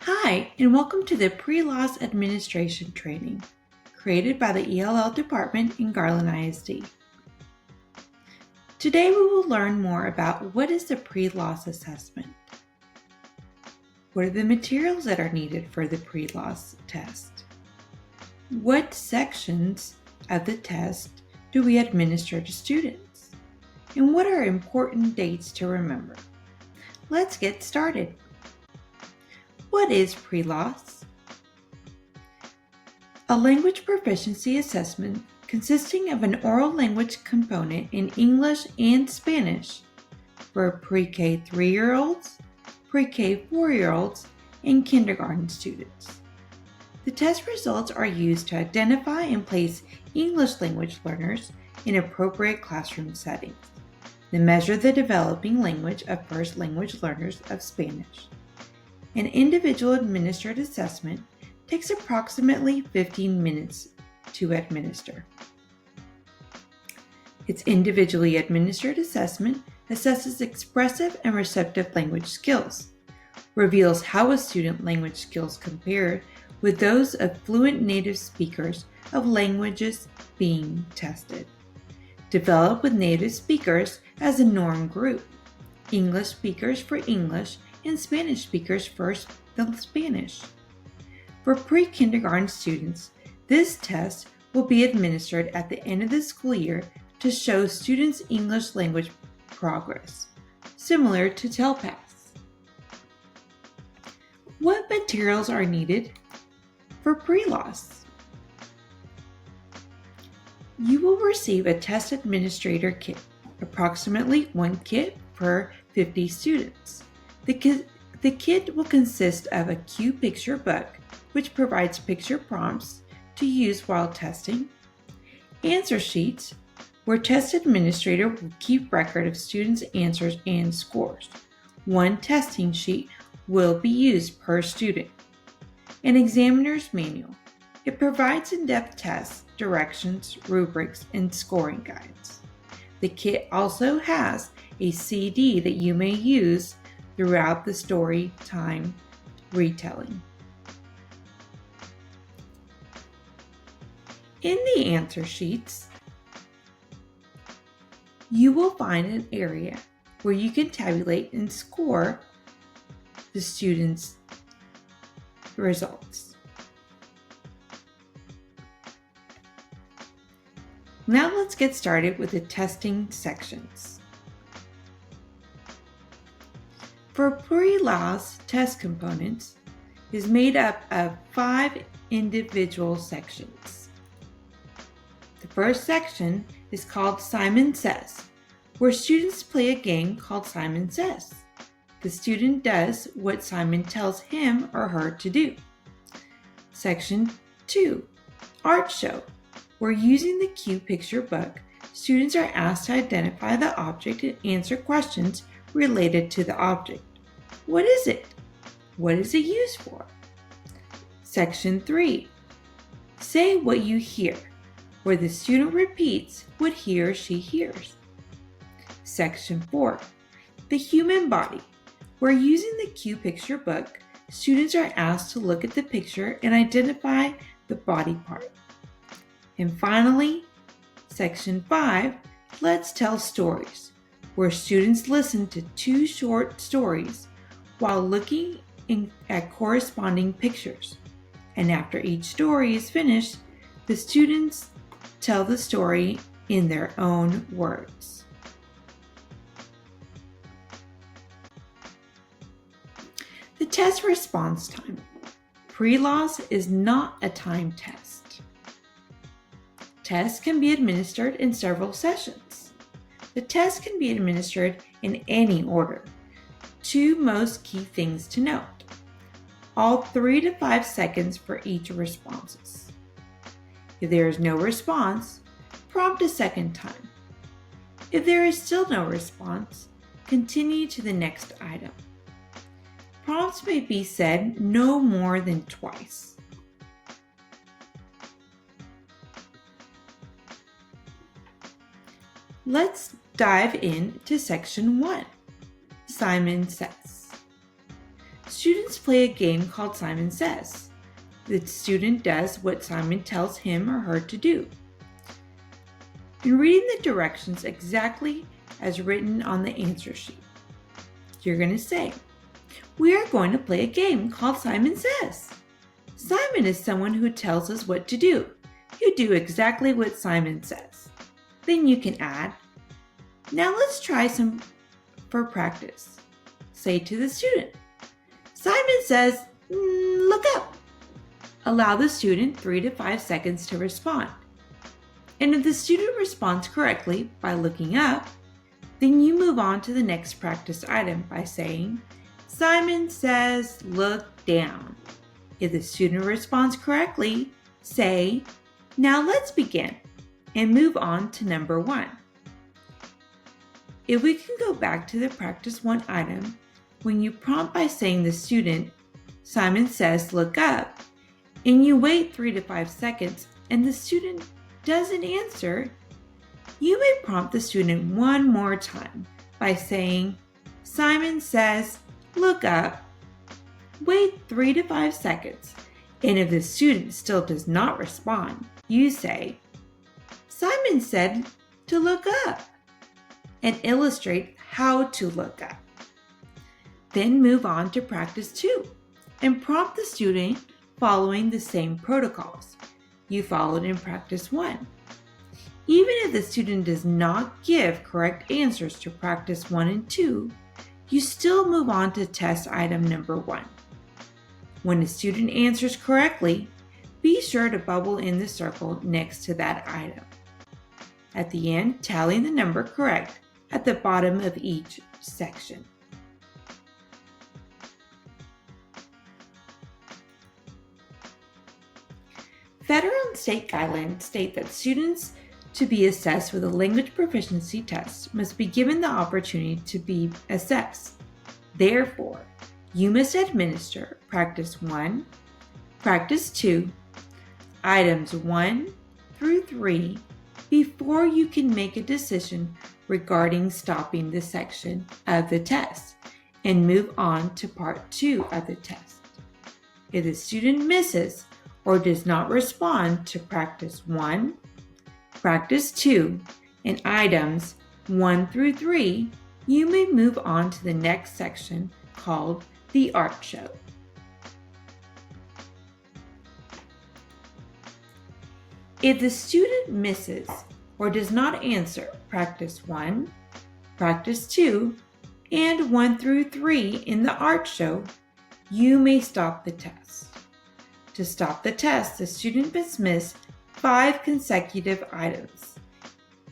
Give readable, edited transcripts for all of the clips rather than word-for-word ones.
Hi, and welcome to the preLAS Administration Training, created by the ELL Department in Garland ISD. Today we will learn more about what is the preLAS assessment. What are the materials that are needed for the preLAS test? What sections of the test do we administer to students? And what are important dates to remember? Let's get started. What is preLAS? A language proficiency assessment consisting of an oral language component in English and Spanish for pre-K 3-year-olds, pre-K 4-year-olds, and kindergarten students. The test results are used to identify and place English language learners in appropriate classroom settings, and measure the developing language of first language learners of Spanish. An individual administered assessment takes approximately 15 minutes to administer. Its individually administered assessment assesses expressive and receptive language skills, reveals how a student's language skills compare with those of fluent native speakers of languages being tested, developed with native speakers as a norm group, English speakers for English, and Spanish speakers for the Spanish. For pre-kindergarten students, this test will be administered at the end of the school year to show students' English language progress, similar to TELPAS. What materials are needed for preLAS? You will receive a test administrator kit, approximately 1 kit per 50 students. The kit will consist of a cue picture book, which provides picture prompts to use while testing, answer sheets, where test administrator will keep record of students' answers and scores. 1 testing sheet will be used per student. An examiner's manual. It provides in-depth tests, directions, rubrics, and scoring guides. The kit also has a CD that you may use throughout the story time retelling. In the answer sheets, you will find an area where you can tabulate and score the students' results. Now let's get started with the testing sections. For preLAS test components is made up of 5 individual sections. The first section is called Simon Says, where students play a game called Simon Says. The student does what Simon tells him or her to do. Section 2, Art Show, where using the cue picture book, students are asked to identify the object and answer questions related to the object. What is it? What is it used for? Section 3, Say What You Hear, where the student repeats what he or she hears. Section 4, The Human Body, where using the cue picture book, students are asked to look at the picture and identify the body part. And finally, Section 5, Let's Tell Stories, where students listen to 2 short stories while looking at corresponding pictures. And after each story is finished, the students tell the story in their own words. The test response time. preLAS is not a timed test. Tests can be administered in several sessions. The test can be administered in any order. 2 most key things to note. All 3 to 5 seconds for each responses. If there is no response, prompt a second time. If there is still no response, continue to the next item. Prompts may be said no more than twice. Let's dive into Section 1. Simon Says. students play a game called Simon Says. The student does what Simon tells him or her to do. In reading the directions exactly as written on the answer sheet, you're going to say, we are going to play a game called Simon Says. Simon is someone who tells us what to do. You do exactly what Simon says. Then you can add, now let's try some for practice. Say to the student, Simon says, look up. Allow the student 3 to 5 seconds to respond. And if the student responds correctly by looking up, then you move on to the next practice item by saying, Simon says, look down. If the student responds correctly, say, now let's begin, and move on to number 1. If we can go back to the practice 1 item, when you prompt by saying the student, Simon says, look up, and you wait 3 to 5 seconds and the student doesn't answer, you may prompt the student one more time by saying, Simon says, look up, wait 3 to 5 seconds, and if the student still does not respond, you say, Simon said to look up, and illustrate how to look up. Then move on to practice 2 and prompt the student following the same protocols you followed in practice 1. Even if the student does not give correct answers to practice 1 and 2, you still move on to test item number 1. When a student answers correctly, be sure to bubble in the circle next to that item. At the end, tally the number correct at the bottom of each section. Federal and state guidelines state that students to be assessed with a language proficiency test must be given the opportunity to be assessed. Therefore, you must administer practice 1, practice 2, items 1 through 3 before you can make a decision regarding stopping the section of the test and move on to part 2 of the test. If the student misses or does not respond to practice 1, practice 2, and items 1 through 3, you may move on to the next section called the art show. If the student misses or does not answer practice 1, practice 2, and 1 through 3 in the art show, you may stop the test. To stop the test, the student must miss 5 consecutive items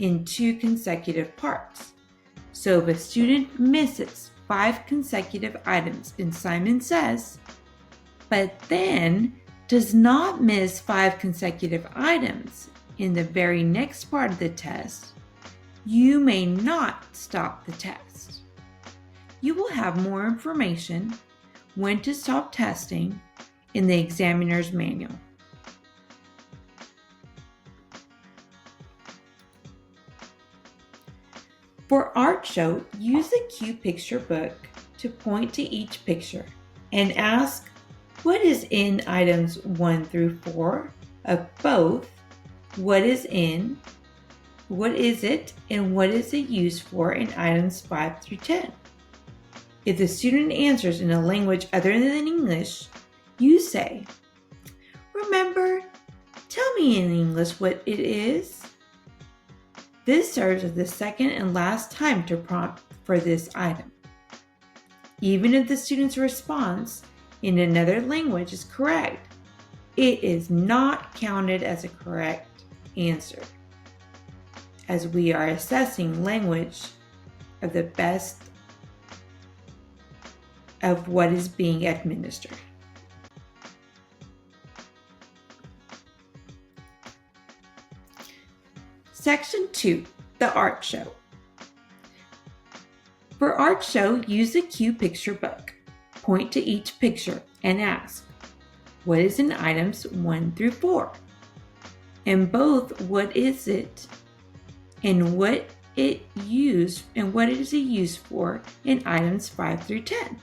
in 2 consecutive parts. So if a student misses 5 consecutive items in Simon Says, but then does not miss 5 consecutive items in the very next part of the test, you may not stop the test. You will have more information when to stop testing in the examiner's manual. For art show, use the cue picture book to point to each picture and ask what is in items 1 through 4 of both what is it, and what is it used for in items 5 through 10. If the student answers in a language other than English, you say, remember, tell me in English what it is. This serves as the second and last time to prompt for this item. Even if the student's response in another language is correct, it is not counted as a correct answer, as we are assessing language of the best of what is being administered. Section 2, the art show. For art show, use the cue picture book. Point to each picture and ask, what is in items 1 through 4? And both what is it and what is it used for in items 5 through 10.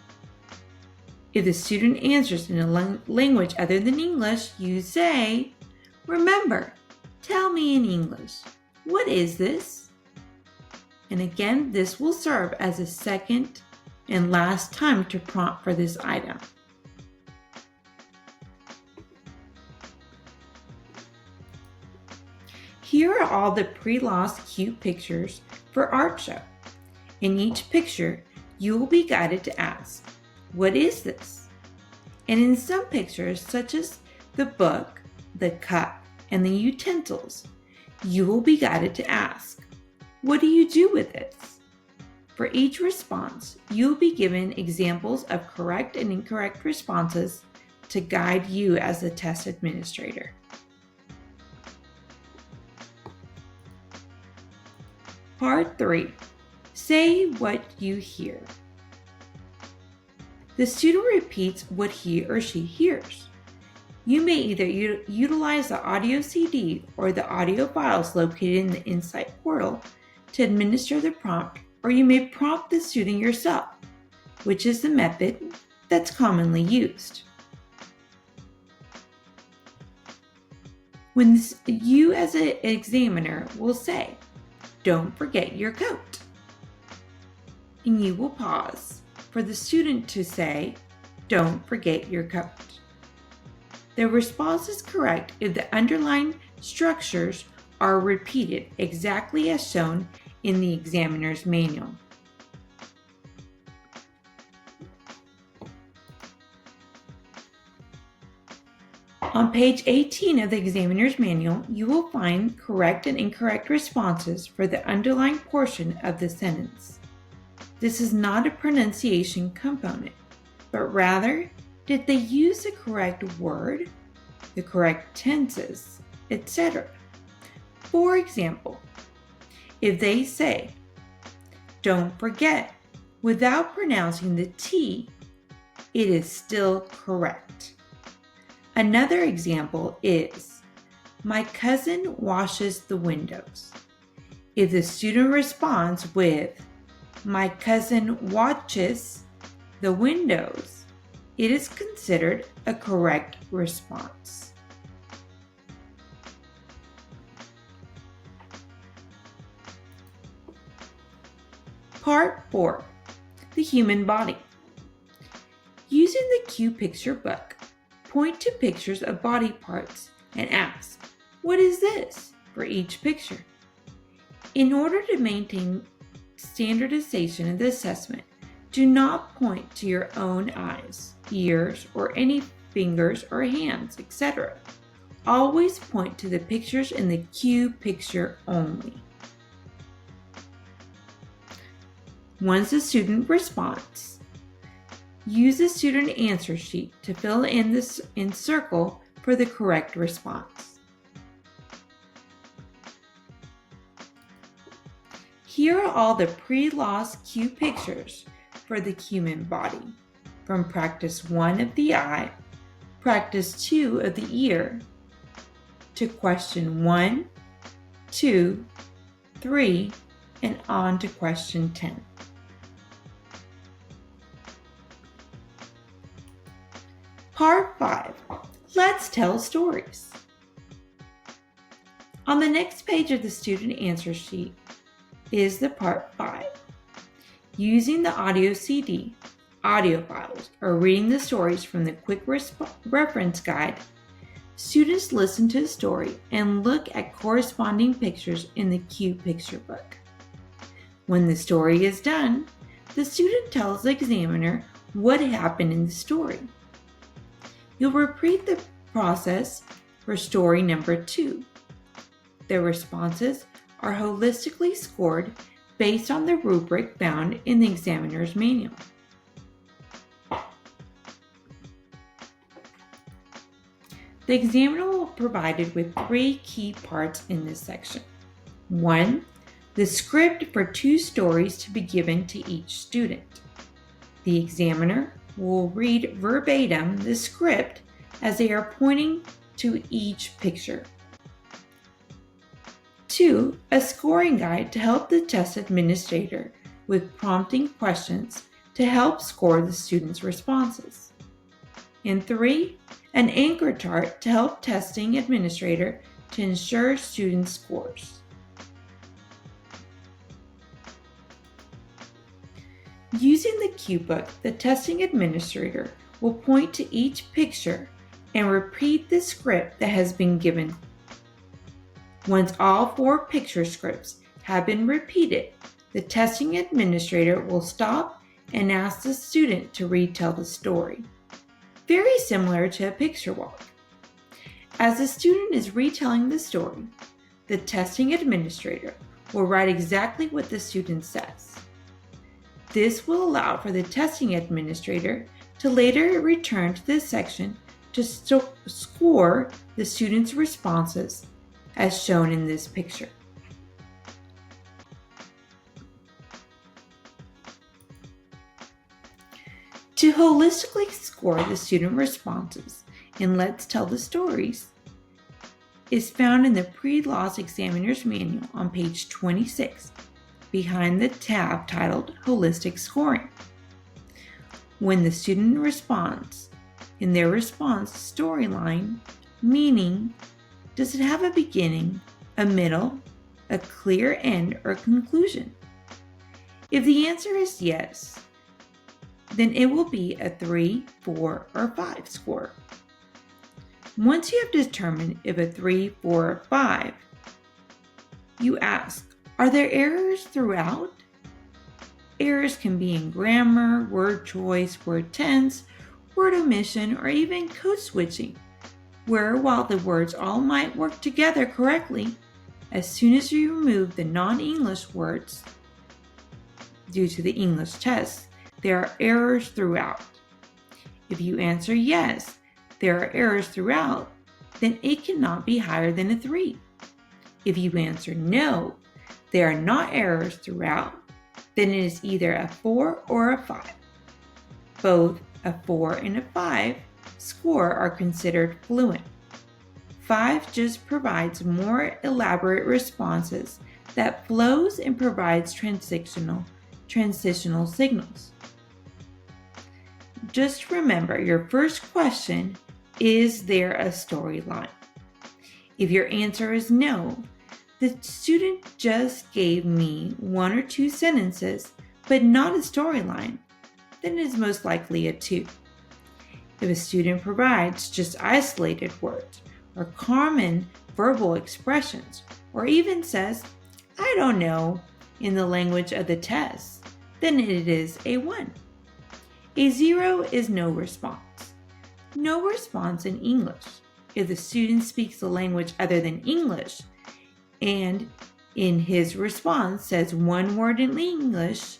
If the student answers in a language other than English, you say, "Remember, tell me in English, what is this?" And again, this will serve as a second and last time to prompt for this item. Here are all the preLAS cute pictures for art show. In each picture, you will be guided to ask, "What is this?" And in some pictures, such as the book, the cup, and the utensils, you will be guided to ask, "What do you do with this?" For each response, you will be given examples of correct and incorrect responses to guide you as the test administrator. Part 3. Say what you hear. The student repeats what he or she hears. You may either utilize the audio CD or the audio files located in the Insight portal to administer the prompt, or you may prompt the student yourself, which is the method that's commonly used. When you as an examiner will say, "Don't forget your coat," and you will pause for the student to say, "Don't forget your coat." The response is correct if the underlined structures are repeated exactly as shown in the examiner's manual. On page 18 of the examiner's manual, you will find correct and incorrect responses for the underlined portion of the sentence. This is not a pronunciation component, but rather, did they use the correct word, the correct tenses, etc. For example, if they say, "Don't forget," without pronouncing the T, it is still correct. Another example is, "My cousin washes the windows." If the student responds with, "My cousin watches the windows," it is considered a correct response. Part 4. The human body. Using the Q Picture book, point to pictures of body parts and ask, "What is this?" for each picture. In order to maintain standardization of the assessment, do not point to your own eyes, ears, or any fingers or hands, etc. Always point to the pictures in the Q Picture only. Once the student responds, use the student answer sheet to fill in this circle for the correct response. Here are all the preLAS Q pictures for the human body, from practice 1 of the eye, practice 2 of the ear, to question 1, 2, 3, and on to question 10. Part 5. Let's tell stories. On the next page of the student answer sheet is the Part 5. Using the audio CD, audio files, or reading the stories from the quick reference guide, students listen to the story and look at corresponding pictures in the Q Picture book. When the story is done, the student tells the examiner what happened in the story. You'll repeat the process for story number 2. The responses are holistically scored based on the rubric found in the examiner's manual. The examiner will be provided with 3 key parts in this section. 1. The script for 2 stories to be given to each student. The examiner will read verbatim the script as they are pointing to each picture. 2. A scoring guide to help the test administrator with prompting questions to help score the students' responses. And 3, an anchor chart to help testing administrator to ensure student scores. Using the cue book, the testing administrator will point to each picture and repeat the script that has been given. Once all 4 picture scripts have been repeated, the testing administrator will stop and ask the student to retell the story. Very similar to a picture walk. As the student is retelling the story, the testing administrator will write exactly what the student says. This will allow for the testing administrator to later return to this section to score the student's responses as shown in this picture. To holistically score the student responses in Let's Tell the Stories is found in the preLAS Examiner's Manual on page 26, behind the tab titled Holistic Scoring. When the student responds, in their response storyline, meaning, does it have a beginning, a middle, a clear end, or conclusion? If the answer is yes, then it will be a 3, 4, or 5 score. Once you have determined if a 3, 4, or 5, you ask, are there errors throughout? Errors can be in grammar, word choice, word tense, word omission, or even code switching, where while the words all might work together correctly, as soon as you remove the non-English words due to the English test, there are errors throughout. If you answer yes, there are errors throughout, then it cannot be higher than a 3. If you answer no, there are not errors throughout, then it is either a 4 or a 5. Both a 4 and a 5 score are considered fluent. 5 just provides more elaborate responses that flows and provides transitional signals. Just remember your first question, is there a storyline? If your answer is no, the student just gave me 1 or 2 sentences, but not a storyline, then it is most likely a 2. If a student provides just isolated words or common verbal expressions, or even says, I don't know, in the language of the test, then it is a 1. A 0 is no response. No response in English. If the student speaks a language other than English, and in his response says 1 word in English,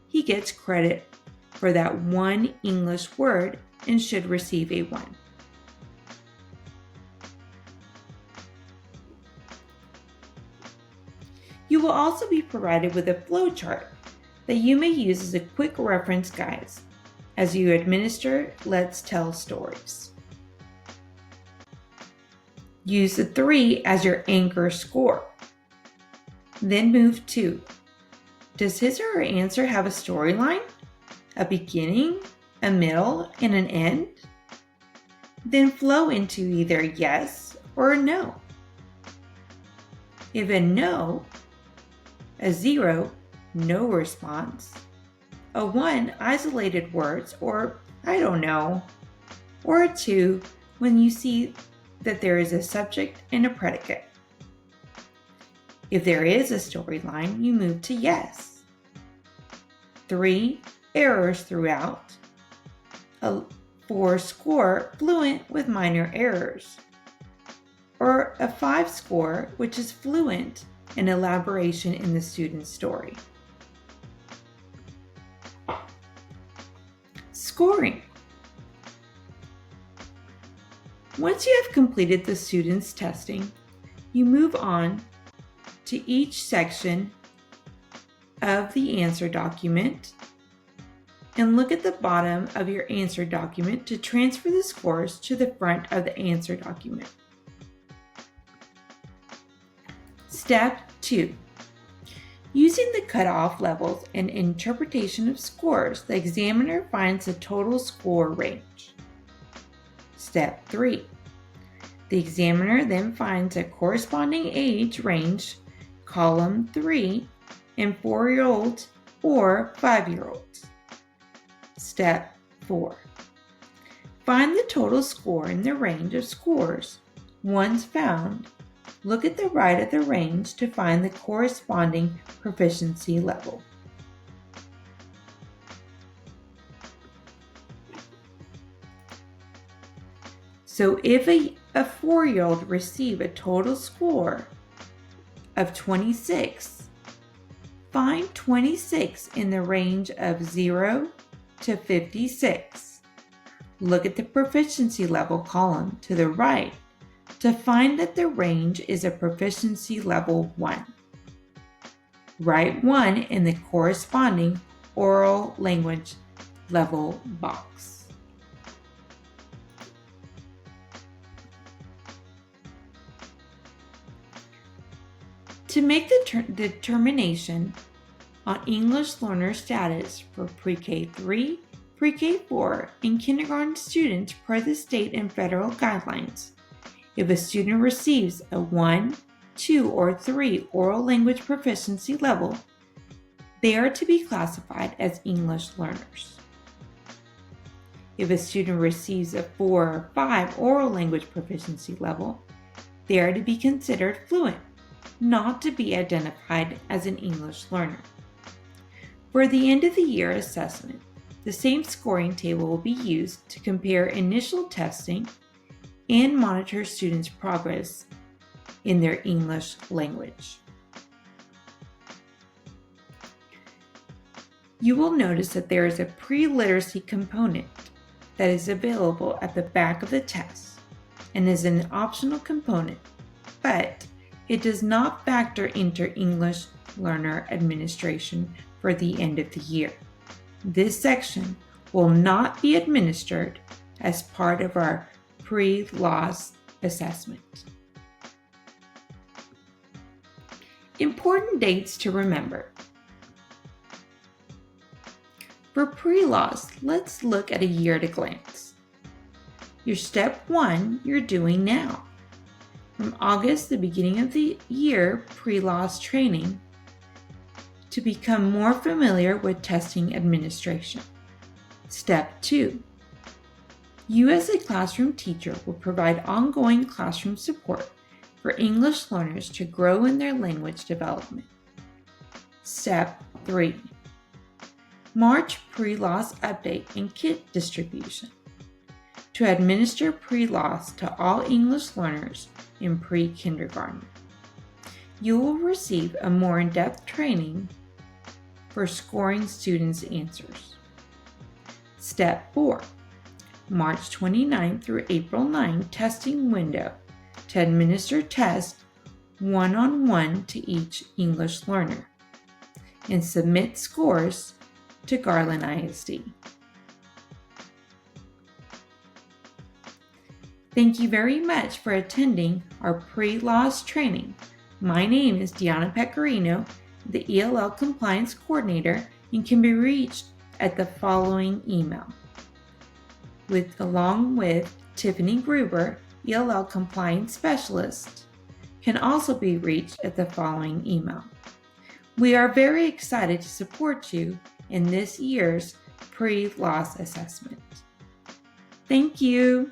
he gets credit for that 1 English word and should receive a 1. You will also be provided with a flowchart that you may use as a quick reference guide as you administer Let's Tell Stories. Use the 3 as your anchor score. Then move to, does his or her answer have a storyline, a beginning, a middle, and an end? Then flow into either yes or no. If a no, a 0, no response, a 1, isolated words, or I don't know, or a 2, when you see that there is a subject and a predicate. If there is a storyline, you move to yes. 3, errors throughout. A 4 score, fluent with minor errors. Or a 5 score, which is fluent and elaboration in the student's story. Scoring. Once you have completed the student's testing, you move on to each section of the answer document and look at the bottom of your answer document to transfer the scores to the front of the answer document. Step 2. Using the cutoff levels and interpretation of scores, the examiner finds the total score range. Step 3. The examiner then finds a corresponding age range, column 3, in 4-year-olds or 5-year-olds. Step 4. Find the total score in the range of scores. Once found, look at the right of the range to find the corresponding proficiency level. So if a 4-year-old receives a total score of 26, find 26 in the range of 0 to 56. Look at the proficiency level column to the right to find that the range is a proficiency level 1. Write 1 in the corresponding oral language level box. To make the determination on English learner status for pre-K 3, pre-K 4, and kindergarten students per the state and federal guidelines, if a student receives a 1, 2, or 3 oral language proficiency level, they are to be classified as English learners. If a student receives a 4 or 5 oral language proficiency level, they are to be considered fluent, not to be identified as an English learner. For the end of the year assessment, the same scoring table will be used to compare initial testing and monitor students' progress in their English language. You will notice that there is a pre-literacy component that is available at the back of the test and is an optional component, but it does not factor into English learner administration for the end of the year. This section will not be administered as part of our preLAS assessment. Important dates to remember. For preLAS, let's look at a year at a glance. Your step 1 you're doing now. From August, the beginning of the year, preLAS training to become more familiar with testing administration. Step 2. You as a classroom teacher will provide ongoing classroom support for English learners to grow in their language development. Step 3. March preLAS update and kit distribution. To administer preLAS to all English learners in pre-kindergarten. You will receive a more in-depth training for scoring students' answers. Step 4. March 29 through April 9 testing window to administer tests one-on-one to each English learner and submit scores to Garland ISD. Thank you very much for attending our preLAS training. My name is Deanna Pecorino, the ELL Compliance Coordinator, and can be reached at the following email. Along with Tiffany Gruber, ELL Compliance Specialist, can also be reached at the following email. We are very excited to support you in this year's preLAS assessment. Thank you.